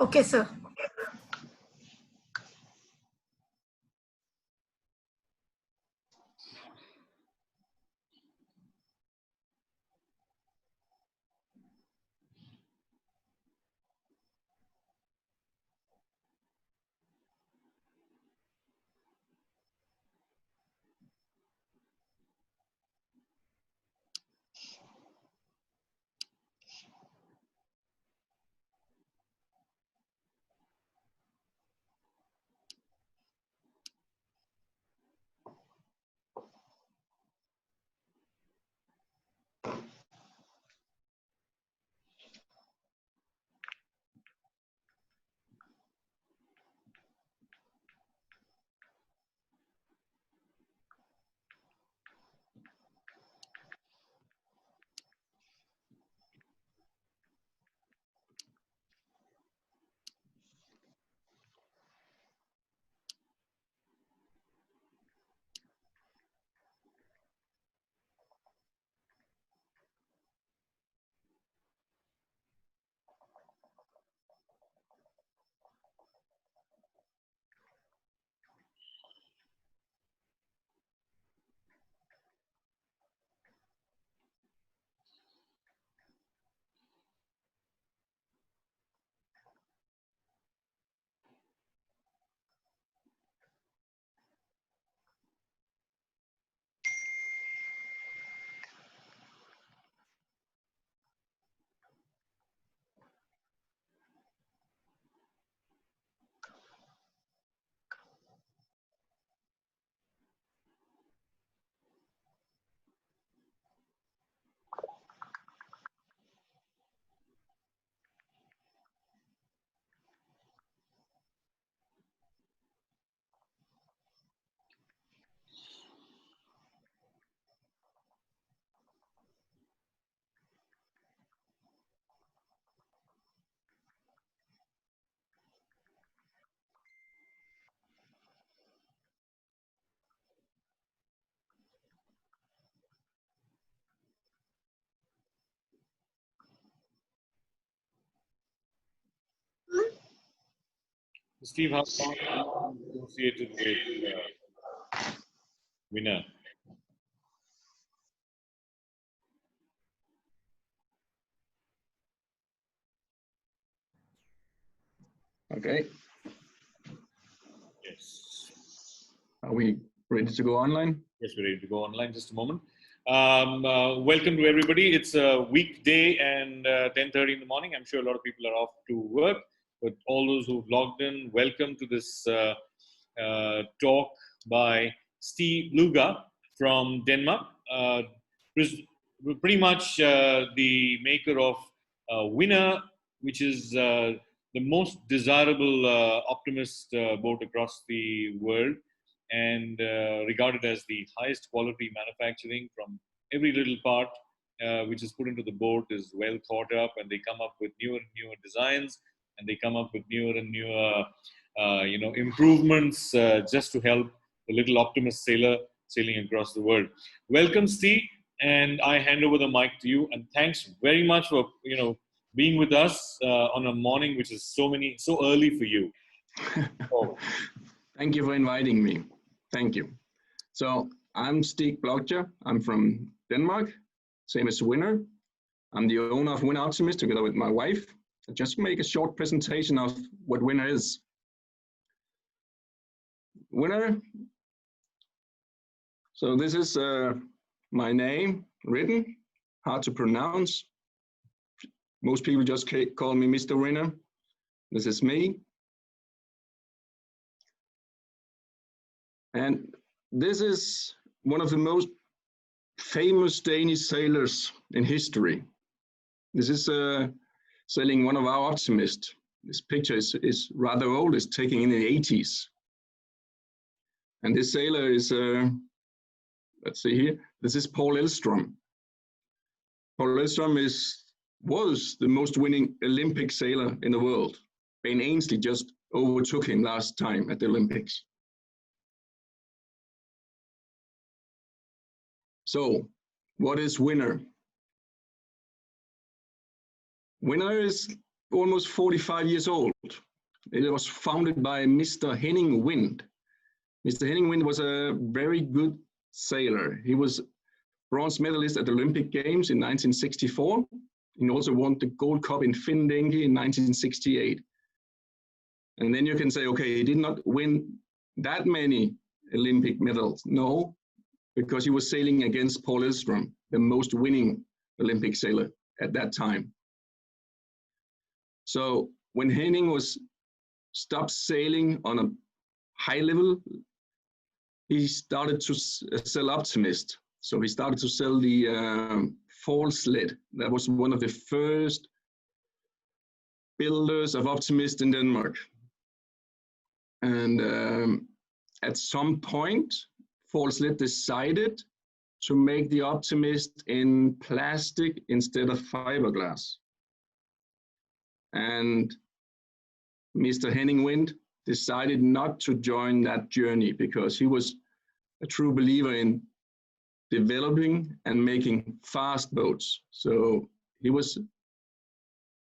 Okay, sir. Steve, how long are you associated with Winner? Okay. Yes. Are we ready to go online? Yes, we're ready to go online. Just a moment. Welcome to everybody. It's a weekday and 10:30 in the morning. I'm sure a lot of people are off to work, but all those who've logged in, welcome to this talk by Stig Blocher from Denmark. Pretty much the maker of Winner, which is the most desirable optimist boat across the world, and regarded as the highest quality manufacturing from every little part which is put into the boat is well thought up, and they come up with newer and newer designs, and they come up with newer and newer improvements just to help the little optimist sailor sailing across the world. Welcome, Steve, and I hand over the mic to you. And thanks very much for being with us on a morning which is so early for you. Oh. Thank you for inviting me. Thank you. So I'm Stig Blocher. I'm from Denmark, same as Winner. I'm the owner of Winner Optimist together with my wife. I'll just make a short presentation of what Winner is. Winner. So this is my name written, hard to pronounce. Most people just call me Mr. Winner. This is me. And this is one of the most famous Danish sailors in history. This is sailing one of our Optimists. This picture is rather old, it's taken in the 80s. And this sailor is, let's see here, this is Paul Elvstrøm. Paul Elvstrøm was the most winning Olympic sailor in the world. Ben Ainsley just overtook him last time at the Olympics. So, what is Winner? Winner is almost 45 years old. It was founded by Mr. Henning Wind. Mr. Henning Wind was a very good sailor. He was bronze medalist at the Olympic Games in 1964. He also won the Gold Cup in Findingi in 1968. And then you can say, okay, he did not win that many Olympic medals. No, because he was sailing against Paul Edström, the most winning Olympic sailor at that time. So when Henning was stopped sailing on a high level, he started to sell Optimist. So he started to sell the fall sled. That was one of the first builders of Optimist in Denmark. And at some point, fall sled decided to make the Optimist in plastic instead of fiberglass. And Mr. Henning Wind decided not to join that journey because he was a true believer in developing and making fast boats. So he was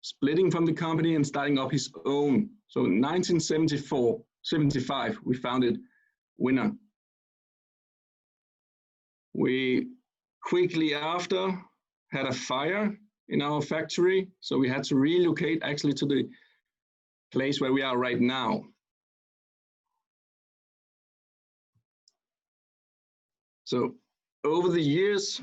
splitting from the company and starting up his own. So in 1975, we founded Winner. We quickly after had a fire in our factory, so we had to relocate actually to the place where we are right now. So over the years,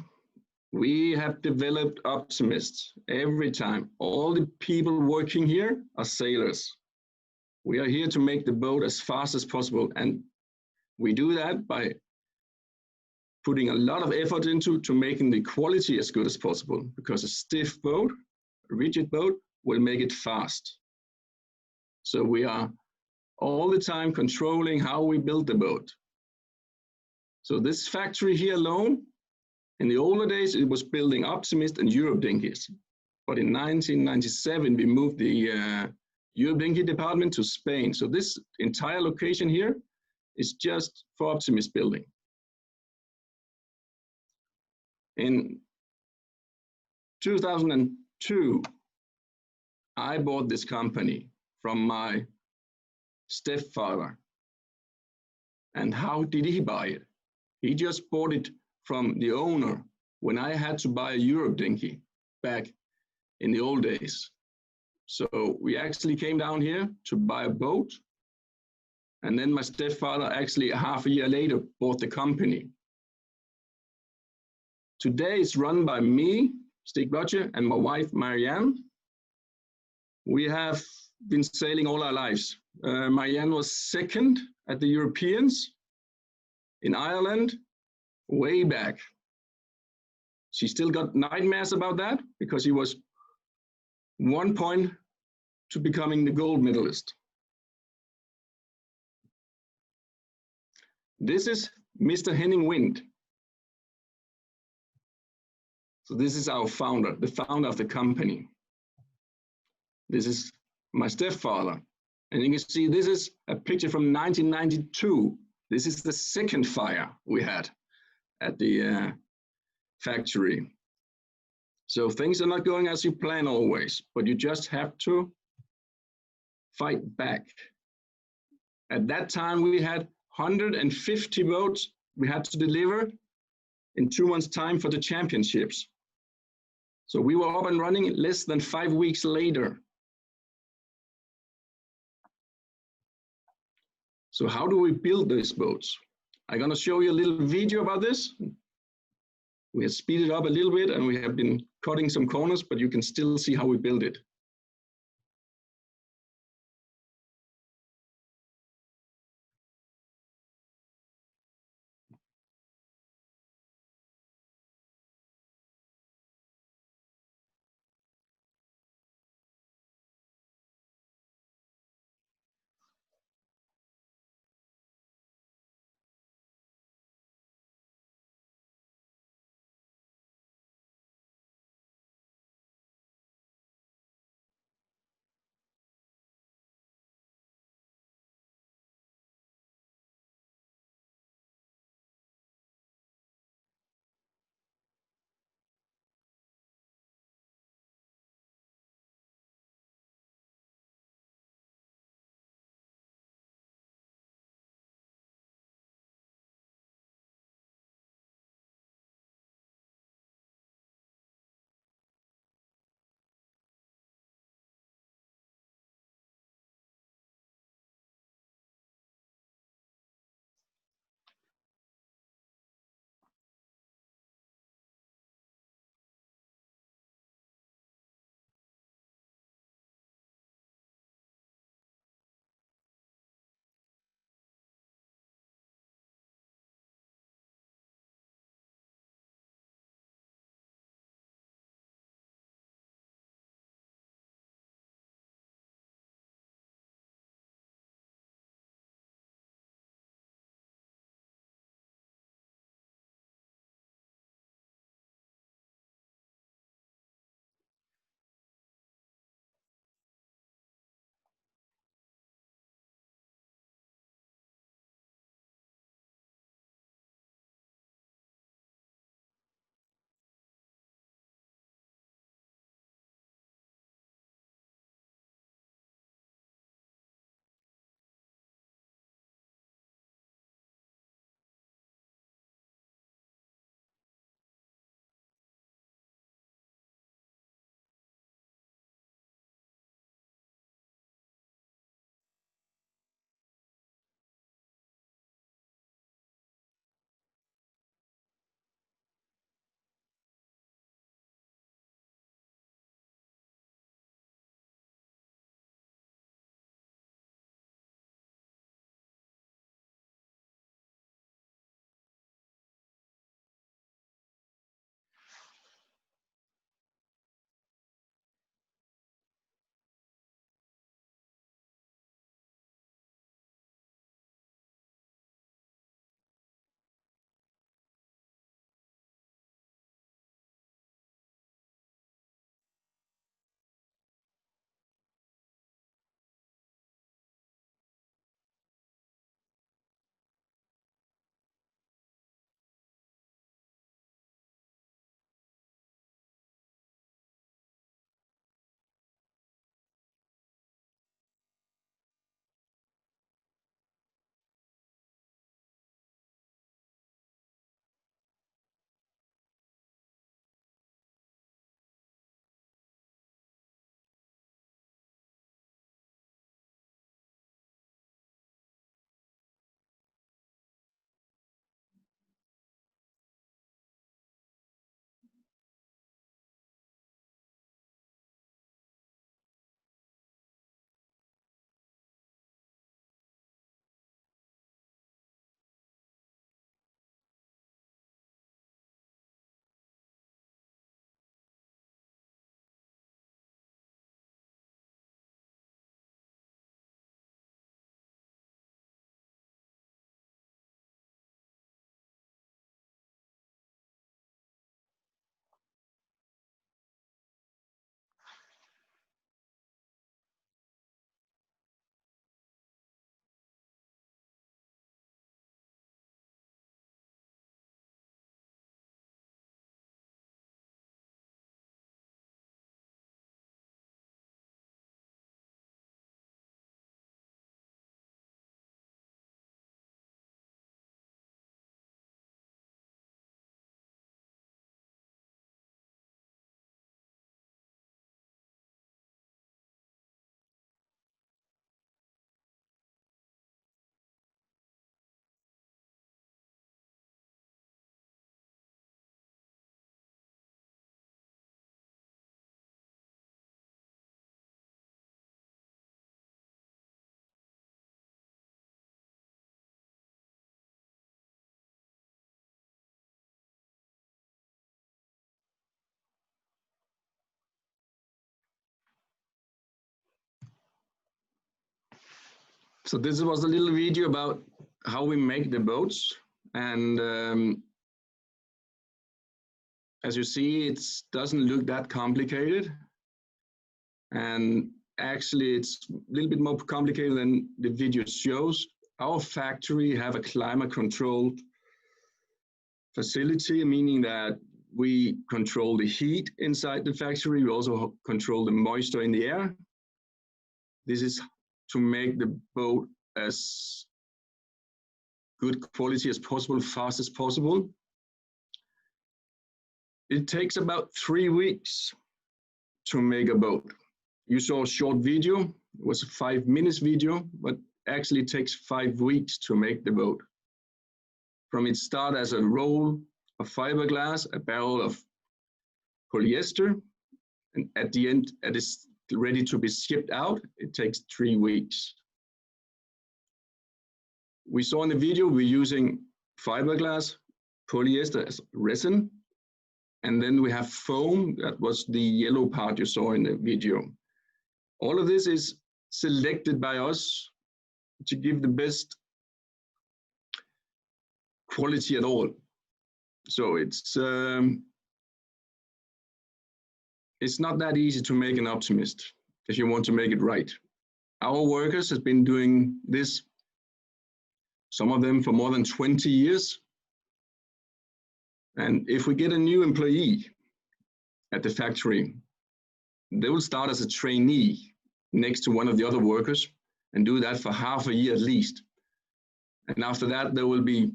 we have developed Optimists every time. All the people working here are sailors. We are here to make the boat as fast as possible, and we do that by putting a lot of effort into making the quality as good as possible, because a stiff boat, a rigid boat, will make it fast. So we are all the time controlling how we build the boat. So this factory here alone, in the older days, it was building Optimist and Europe dinghies. But in 1997, we moved the Europe dinghy department to Spain. So this entire location here is just for Optimist building. In 2002, I bought this company from my stepfather. And how did he buy it? He just bought it from the owner when I had to buy a Europe dinghy back in the old days. So we actually came down here to buy a boat. And then my stepfather actually half a year later bought the company. Today it's run by me, Stig, Blocher, and my wife, Marianne. We have been sailing all our lives. Marianne was second at the Europeans in Ireland way back. She still got nightmares about that because he was 1 point to becoming the gold medalist. This is Mr. Henning Wind. So this is our founder, the founder of the company. This is my stepfather. And you can see this is a picture from 1992. This is the second fire we had at the factory. So things are not going as you plan always, but you just have to fight back. At that time, we had 150 boats we had to deliver in 2 months' time for the championships. So we were up and running less than 5 weeks later. So how do we build these boats? I'm going to show you a little video about this. We have speeded up a little bit and we have been cutting some corners, but you can still see how we build it. So this was a little video about how we make the boats, and as you see, it doesn't look that complicated, and actually it's a little bit more complicated than the video shows. Our factory have a climate controlled facility, meaning that we control the heat inside the factory. We also control the moisture in the air. This is to make the boat as good quality as possible, fast as possible. It takes about 3 weeks to make a boat. You saw a short video, it was a 5 minutes video, but actually it takes 5 weeks to make the boat. From its start as a roll of fiberglass, a barrel of polyester, and at the end, it is ready to be shipped out, it takes 3 weeks. We saw in the video, we're using fiberglass, polyester as resin, and then we have foam, that was the yellow part you saw in the video. All of this is selected by us to give the best quality at all. So it's not that easy to make an Optimist if you want to make it right. Our workers have been doing this, some of them for more than 20 years. And if we get a new employee at the factory, they will start as a trainee next to one of the other workers and do that for half a year at least. And after that, they will be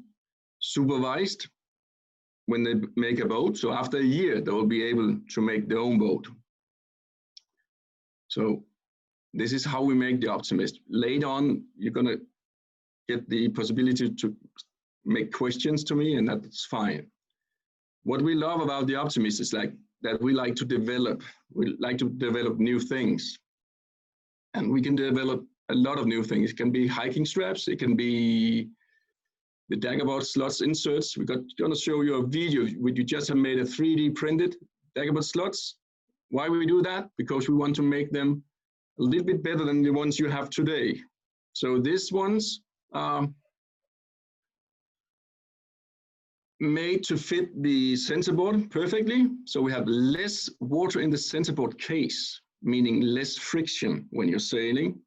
supervised when they make a boat. So after a year, they will be able to make their own boat. So this is how we make the Optimist. Later on, you're going to get the possibility to make questions to me, and that's fine. What we love about the Optimist is that we like to develop. We like to develop new things. And we can develop a lot of new things. It can be hiking straps. It can be the daggerboard slots inserts. We're going to show you a video where you just have made a 3D printed daggerboard slots. Why we do that? Because we want to make them a little bit better than the ones you have today. So these ones are made to fit the centerboard perfectly. So we have less water in the centerboard case, meaning less friction when you're sailing.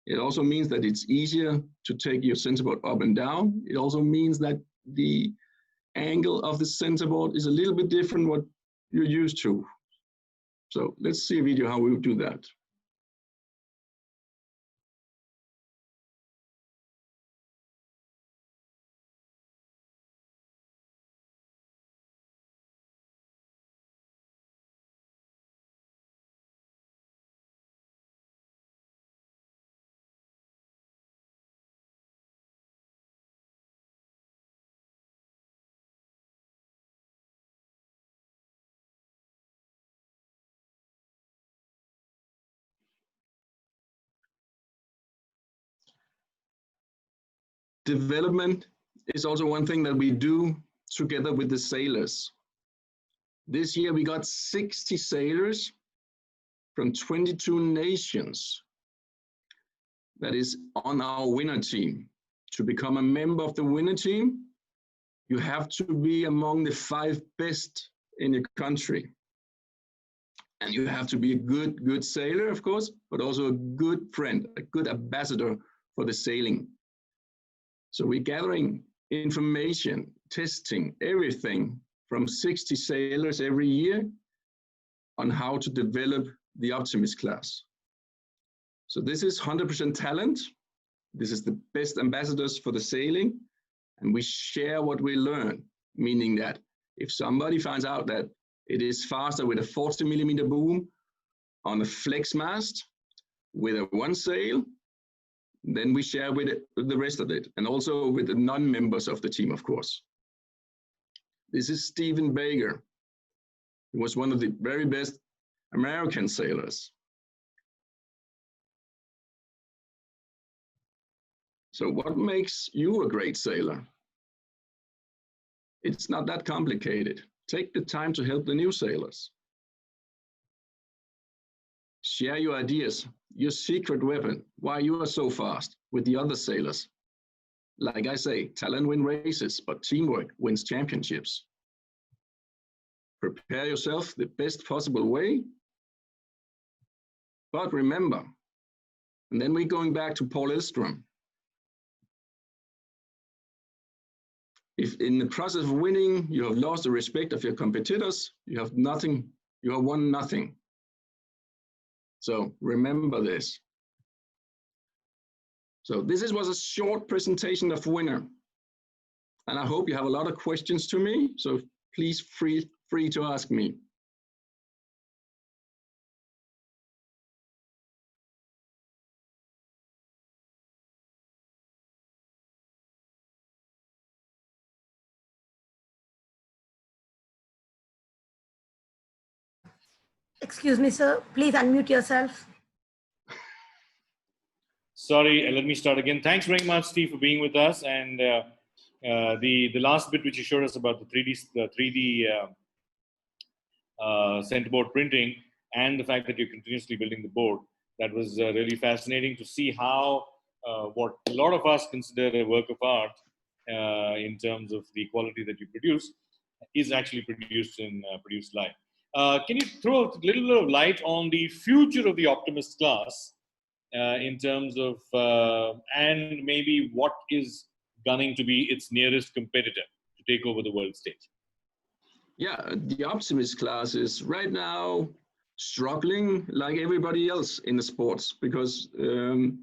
It also means that it's easier to take your centerboard up and down. It also means that the angle of the centerboard is a little bit different what you're used to. So let's see a video how we would do that. Development is also one thing that we do together with the sailors. This year we got 60 sailors from 22 nations that is on our winner team. To become a member of the winner team, you have to be among the 5 best in your country. And you have to be a good sailor, of course, but also a good friend, a good ambassador for the sailing. So we're gathering information, testing everything from 60 sailors every year on how to develop the Optimist class. So this is 100% talent. This is the best ambassadors for the sailing. And we share what we learn, meaning that if somebody finds out that it is faster with a 40mm boom on a flex mast with a 1 sail, then we share with the rest of it, and also with the non-members of the team, of course. This is Stephen Baker. He was one of the very best American sailors. So what makes you a great sailor? It's not that complicated. Take the time to help the new sailors. Share your ideas, your secret weapon, why you are so fast with the other sailors. Like I say, talent wins races, but teamwork wins championships. Prepare yourself the best possible way. But remember, and then we're going back to Paul Elstrom. If in the process of winning, you have lost the respect of your competitors, you have nothing, you have won nothing. So remember this. So this was a short presentation of winner. And I hope you have a lot of questions to me. So please free to ask me. Excuse me, sir. Please unmute yourself. Sorry, let me start again. Thanks very much, Steve, for being with us. And the last bit which you showed us about the 3D centerboard printing and the fact that you're continuously building the board, that was really fascinating to see how what a lot of us consider a work of art in terms of the quality that you produce is actually produced live. Can you throw a little bit of light on the future of the Optimist class in terms of, and maybe what is gunning to be its nearest competitor to take over the world stage? Yeah, the Optimist class is right now struggling like everybody else in the sports because we're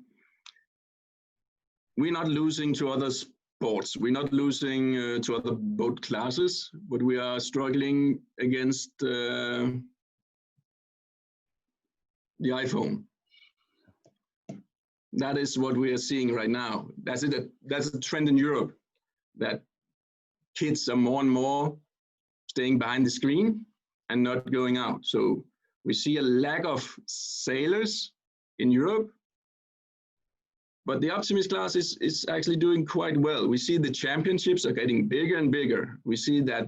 not losing to other sports. We're not losing to other boat classes, but we are struggling against the iPhone. That is what we are seeing right now. That's a trend in Europe, that kids are more and more staying behind the screen and not going out. So we see a lack of sailors in Europe, but the Optimist class is actually doing quite well. We see the championships are getting bigger and bigger. We see that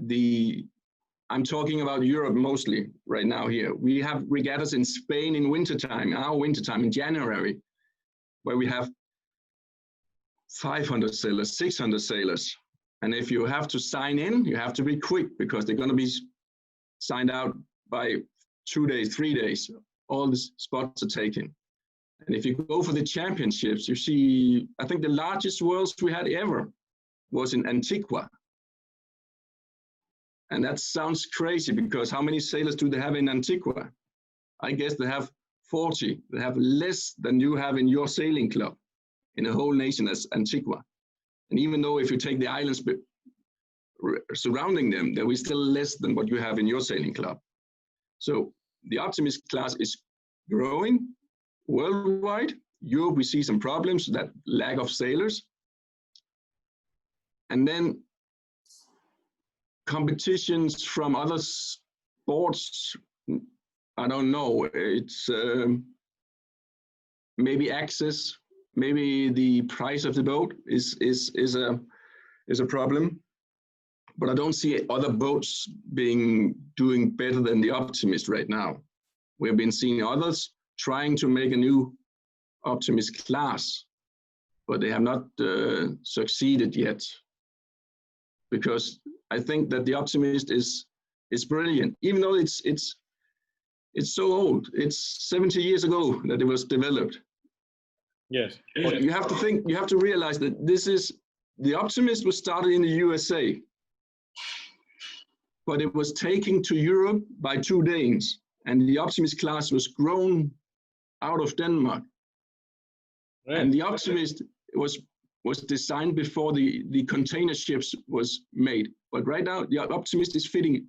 I'm talking about Europe mostly right now here. We have regattas in Spain in wintertime, in January, where we have 500 sailors, 600 sailors. And if you have to sign in, you have to be quick because they're going to be signed out by 2 days, 3 days. All the spots are taken. And if you go for the championships, you see, I think the largest worlds we had ever was in Antigua. And that sounds crazy because how many sailors do they have in Antigua? I guess they have 40. They have less than you have in your sailing club in the whole nation as Antigua. And even though if you take the islands surrounding them, there is still less than what you have in your sailing club. So the Optimist class is growing worldwide. Europe, we see some problems, that lack of sailors. And then competitions from other sports, I don't know. It's maybe access. Maybe the price of the boat is a problem, but I don't see other boats doing better than the Optimist right now. We've been seeing others trying to make a new Optimist class, but they have not succeeded yet. Because I think that the Optimist is brilliant, even though it's so old. It's 70 years ago that it was developed. Yes. You have to realize that the Optimist was started in the USA, but it was taken to Europe by 2 Danes, and the Optimist class was grown out of Denmark. Right. And the Optimist was designed before the container ships was made. But right now, the Optimist is fitting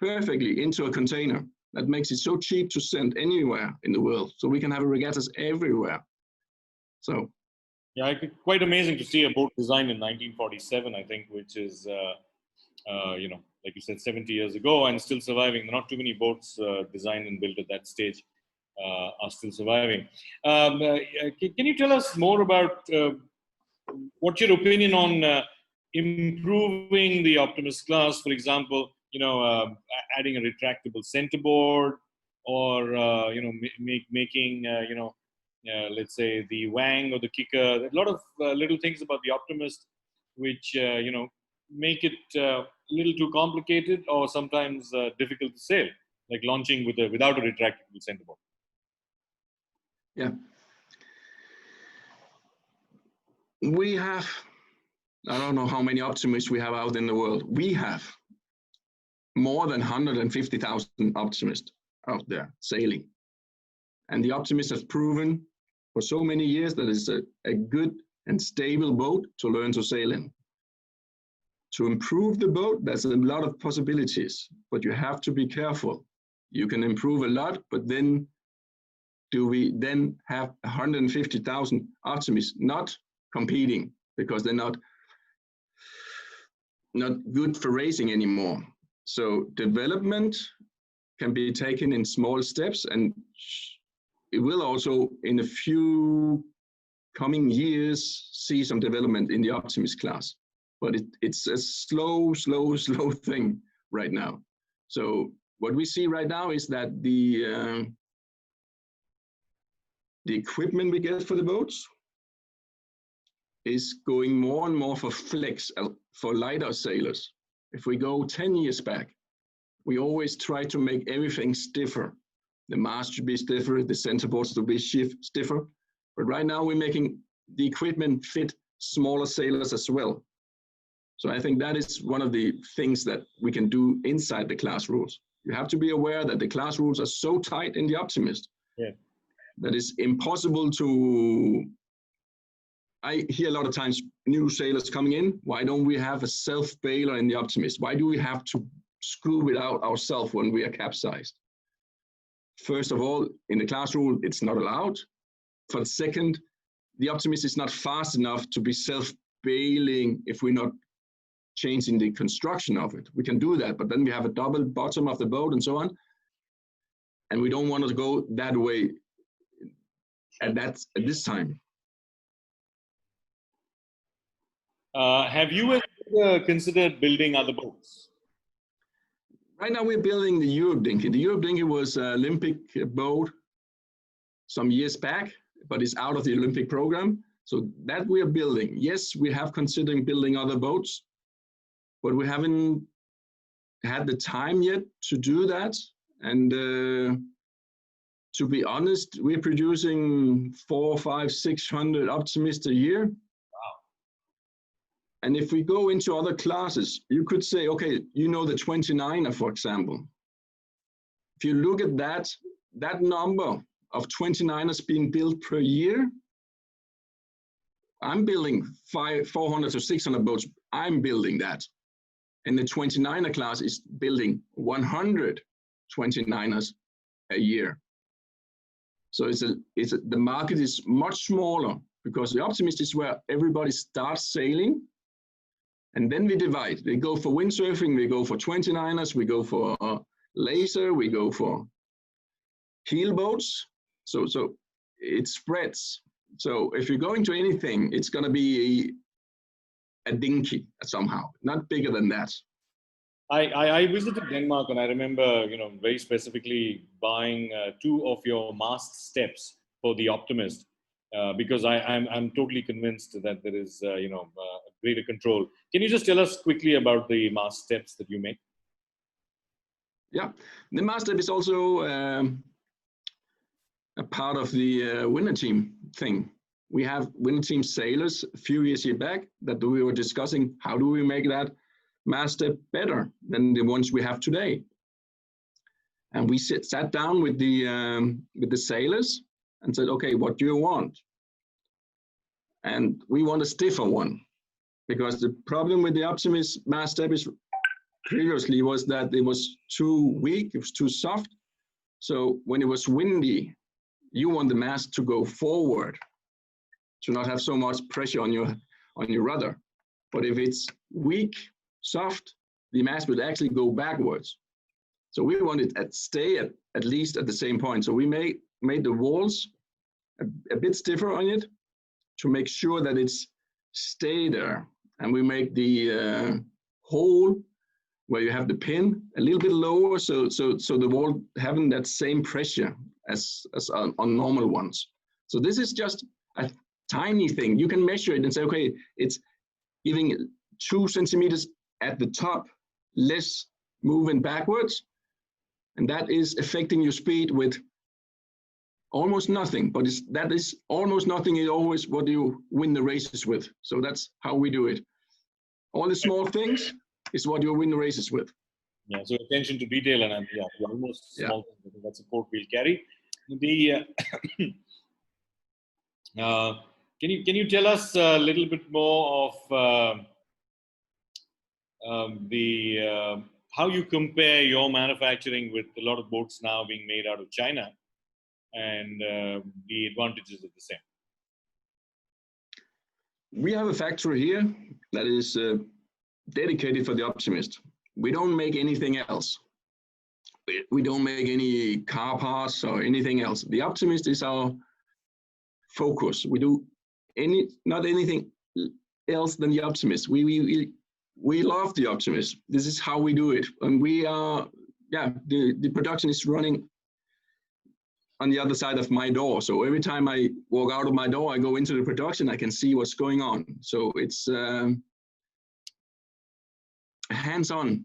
perfectly into a container. That makes it so cheap to send anywhere in the world. So we can have regattas everywhere. So, yeah, quite amazing to see a boat designed in 1947, I think, which is, like you said, 70 years ago and still surviving. Not too many boats designed and built at that stage are still surviving. Can you tell us more about what's your opinion on improving the Optimist class? For example, adding a retractable centerboard, or making let's say the wang or the kicker. A lot of little things about the Optimist, which make it a little too complicated or sometimes difficult to sail, like launching without a retractable centerboard. Yeah. We have, I don't know how many Optimists we have out in the world. We have more than 150,000 Optimists out there sailing. And the Optimist has proven for so many years that it's a good and stable boat to learn to sail in. To improve the boat, there's a lot of possibilities, but you have to be careful. You can improve a lot, but then do we then have 150,000 Optimists not competing because they're not good for racing anymore? So development can be taken in small steps, and it will also in a few coming years see some development in the Optimist class. But it's a slow thing right now. So what we see right now is that the equipment we get for the boats is going more and more for flex, for lighter sailors. If we go 10 years back, we always try to make everything stiffer. The mast should be stiffer, the centerboards should be stiffer. But right now we're making the equipment fit smaller sailors as well. So I think that is one of the things that we can do inside the class rules. You have to be aware that the class rules are so tight in the Optimist that it's impossible to. I hear a lot of times new sailors coming in, why don't we have a self-bailer in the Optimist? Why do we have to screw it out ourselves when we are capsized? First of all, in the class rule, it's not allowed. For the second, the Optimist is not fast enough to be self-bailing if we're not changing the construction of it. We can do that, but then we have a double bottom of the boat and so on. And we don't want to go that way at this time. Have you ever considered building other boats? Right now we're building the Europe Dinghy. The Europe Dinghy was an Olympic boat some years back, but it's out of the Olympic program. So that we are building. Yes, we have considering building other boats, but we haven't had the time yet to do that. And to be honest, we're producing 400, 500, 600 Optimists a year. Wow. And if we go into other classes, you could say, okay, you know, the 29er, for example. If you look at that number of 29ers being built per year, I'm building 400 to 600 boats. I'm building that. And the 29er class is building 100 29ers a year. So the market is much smaller because the Optimist is where everybody starts sailing. And then we divide. We go for windsurfing, we go for 29ers, we go for laser, we go for keel boats. So it spreads. So if you're going to anything, it's going to be a dinghy somehow, not bigger than that. I visited Denmark, and I remember, very specifically buying 2 of your mast steps for the Optimist, because I'm totally convinced that there is, greater control. Can you just tell us quickly about the mast steps that you make? Yeah, the mast step is also a part of the winter team thing. We have winter team sailors a few years back that we were discussing how do we make that mast step better than the ones we have today. And we sat down with the sailors and said, okay, what do you want? And we want a stiffer one, because the problem with the Optimist mast step is previously was that it was too weak, it was too soft. So when it was windy, you want the mast to go forward, to not have so much pressure on your rudder. But if it's weak, soft, the mast will actually go backwards. So we want it to stay at least at the same point. So we made the walls a bit stiffer on it to make sure that it's stay there. And we make the hole where you have the pin a little bit lower, so the wall having that same pressure as on normal ones. So this is just a tiny thing. You can measure it and say, okay, it's giving 2 centimeters at the top, less moving backwards, and that is affecting your speed with almost nothing. But that is almost nothing is always what you win the races with. So that's how we do it. All the small things is what you win the races with. Yeah, so attention to detail and yeah, almost Yeah. small things. I think that's a quote we'll carry. The can you tell us a little bit more of how you compare your manufacturing with a lot of boats now being made out of China, and the advantages of the same? We have a factory here that is dedicated for the Optimist. We don't make anything else. We don't make any car parts or anything else. The Optimist is our focus. We do not anything else than the Optimist. We love the Optimist. This is how we do it. And we are, yeah, the production is running on the other side of my door. So every time I walk out of my door, I go into the production, I can see what's going on. So it's hands-on,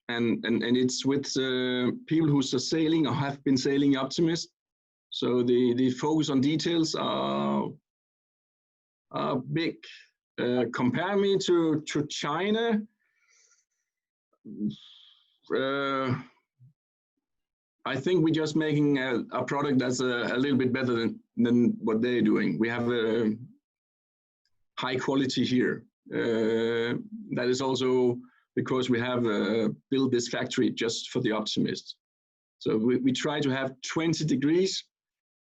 and it's with people who are sailing or have been sailing Optimist. So the focus on details are big. Compare me to China. I think we're just making a product that's a little bit better than what they're doing. We have a high quality here. That is also because we have built this factory just for the Optimist. So we try to have 20 degrees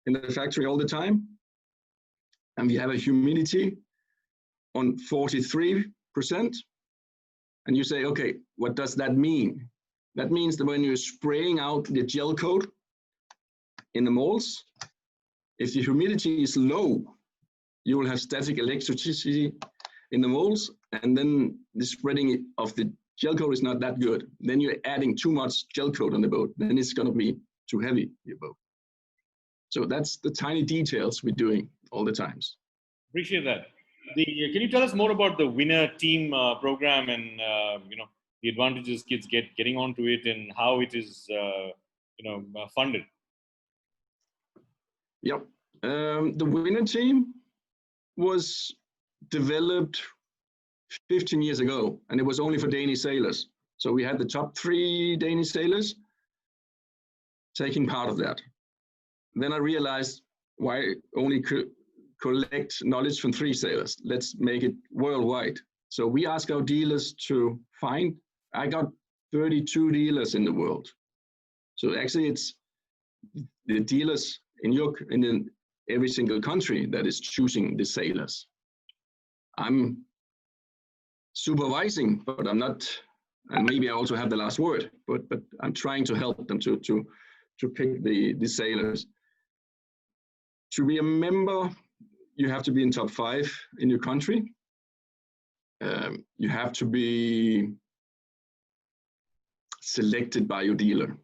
in the factory all the time. And we have a humidity on 43%. And you say, okay, what does that mean? That means that when you're spraying out the gel coat in the molds, if the humidity is low, you will have static electricity in the molds, and then the spreading of the gel coat is not that good. Then you're adding too much gel coat on the boat, then it's going to be too heavy, your boat. So that's the tiny details we're doing all the times. Appreciate that. Can you tell us more about the Winner Team program and the advantages kids getting onto it and how it is funded? Yep. The Winner Team was developed 15 years ago, and it was only for Danish sailors. So we had the top 3 Danish sailors taking part of that. Then I realized, why only collect knowledge from 3 sailors? Let's make it worldwide. So we ask our dealers to find, I got 32 dealers in the world. So actually it's the dealers in every single country that is choosing the sailors. I'm supervising, but I'm not, and maybe I also have the last word, but I'm trying to help them to pick the sailors. To be a member, you have to be in top 5 in your country. You have to be selected by your dealer.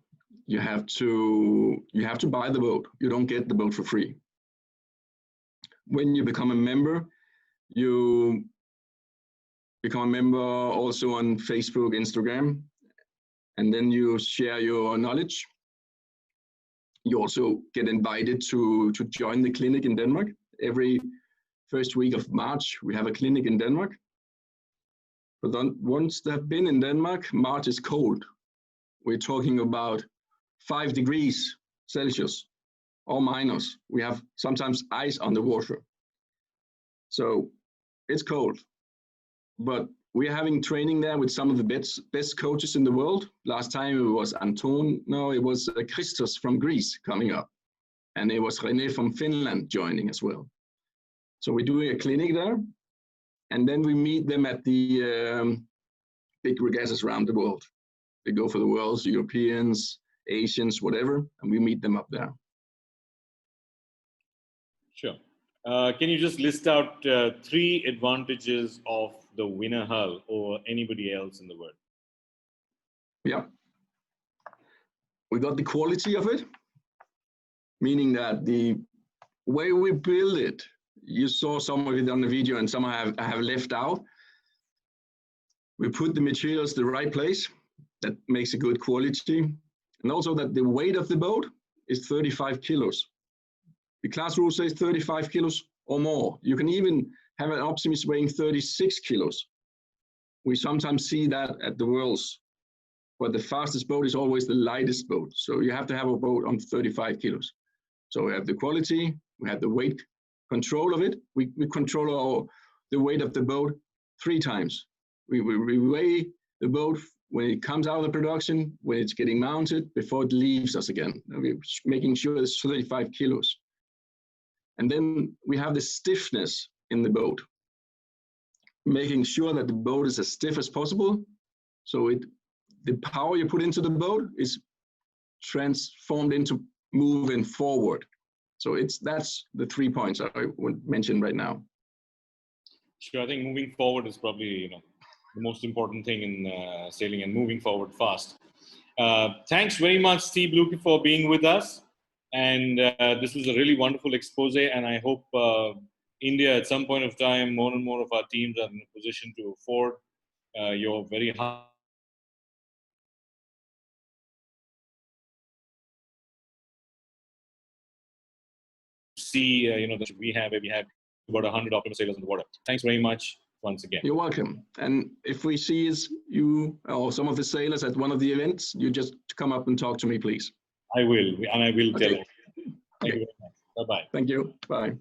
You have to buy the boat. You don't get the boat for free. When you become a member, you become a member also on Facebook, Instagram, and then you share your knowledge. You also get invited to join the clinic in Denmark. Every first week of March, we have a clinic in Denmark. But once they've been in Denmark, March is cold. We're talking about 5 degrees Celsius or minus. We have sometimes ice on the water. So it's cold. But we're having training there with some of the best coaches in the world. Last time it was Anton, no, it was Christos from Greece coming up. And it was René from Finland joining as well. So we're doing a clinic there. And then we meet them at the big regattas around the world. They go for the worlds, Europeans, Asians, whatever, and we meet them up there. Sure. Can you just list out 3 advantages of the Winner hull or anybody else in the world? Yeah. We got the quality of it, meaning that the way we build it, you saw some of it on the video and some I have left out. We put the materials the right place. That makes a good quality. And also that the weight of the boat is 35 kilos. The class rule says 35 kilos or more. You can even have an Optimist weighing 36 kilos. We sometimes see that at the Worlds, but the fastest boat is always the lightest boat. So you have to have a boat on 35 kilos. So we have the quality, we have the weight control of it. We control the weight of the boat 3 times. We weigh the boat when it comes out of the production, when it's getting mounted, before it leaves us again. We're making sure it's 35 kilos. And then we have the stiffness in the boat, making sure that the boat is as stiff as possible. So the power you put into the boat is transformed into moving forward. So that's the 3 points I would mention right now. Sure, I think moving forward is probably the most important thing in sailing, and moving forward fast. Thanks very much, Stig Blocher, for being with us. And this was a really wonderful expose. And I hope India, at some point of time, more and more of our teams are in a position to afford your very high see, that we have about 100 Optimist sailors on the water. Thanks very much once again. You're welcome. And if we see you or some of the sailors at one of the events, you just come up and talk to me, please. I will, and I will tell you. Thank Okay. you very much. Bye-bye. Thank you. Bye.